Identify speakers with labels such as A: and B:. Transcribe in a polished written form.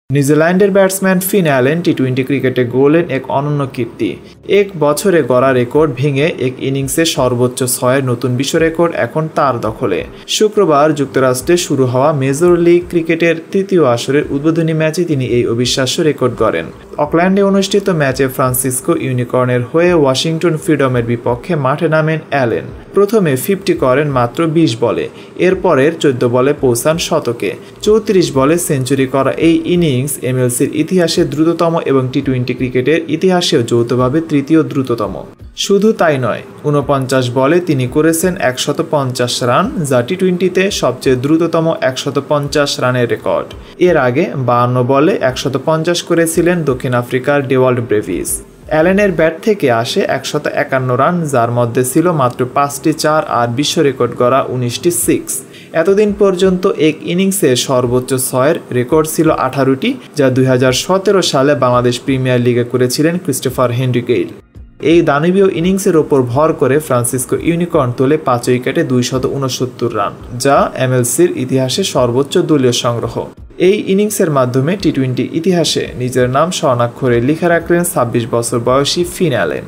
A: নিউজিল্যান্ডের batsman Finn Allen টি-20 ক্রিকেটে গড়লেন এক অনন্য কীর্তি। এক বছরে গড়া রেকর্ড ভেঙে এক ইনিংসে সর্বোচ্চ 6-এর নতুন বিশ্ব রেকর্ড এখন তার দখলে। শুক্রবার যুক্তরাষ্ট্রে শুরু হওয়া মেজর লিগ ক্রিকেটের তৃতীয় আসরের উদ্বোধনী ম্যাচে তিনি এই অবিশ্বাস্য রেকর্ড গড়েন। অকল্যান্ডে অনুষ্ঠিত ম্যাচে ফ্রান্সিসকো ইউনিকর্নের হয়ে ওয়াশিংটন ফ্রিডমের বিপক্ষে মাঠে নামেন অ্যালেন। প্রথমে 50 করেন মাত্র 20 বলে, এরপরের 14 বলে পৌঁছান শতকে। 34 বলে সেঞ্চুরি করা এই ইনিংস এমএলসির ইতিহাসে দ্রুততম এবং টি-20 ক্রিকেটের ইতিহাসেও যৌথভাবে তৃতীয় দ্রুততম। শুধু তাই নয়, 49 বলে তিনি করেছেন 150 রান, যা টি-20তে সবচেয়ে দ্রুততম 150 রানের রেকর্ড। এর আগে 52 বলে 150 করেছিলেন দক্ষিণ আফ্রিকার ডেওয়াল্ড ব্রেভিস। অ্যালেনের ব্যাট থেকে আসে 151 রান, যার মধ্যে ছিল মাত্র 5টি 4 আর বিশ্ব রেকর্ড গড়া 19টি 6। এতদিন পর্যন্ত এক ইনিংসে সর্বোচ্চ 6-এর রেকর্ড ছিল 18টি, যা 2017 সালে বাংলাদেশ প্রিমিয়ার লিগে করেছিলেন ক্রিস্টোফার হেনরি গেইল। এই দানবীয় ইনিংসের ওপর ভর করে ফ্রান্সিসকো ইউনিকর্ন তোলে 5 উইকেটে 269 রান, যা এমএলসির ইতিহাসে সর্বোচ্চ দলীয় সংগ্রহ। এই ইনিংসের মাধ্যমে টি-20 ইতিহাসে নিজের নাম স্বর্ণাক্ষরে লিখে রাখলেন 26 বছর বয়সী ফিন অ্যালেন।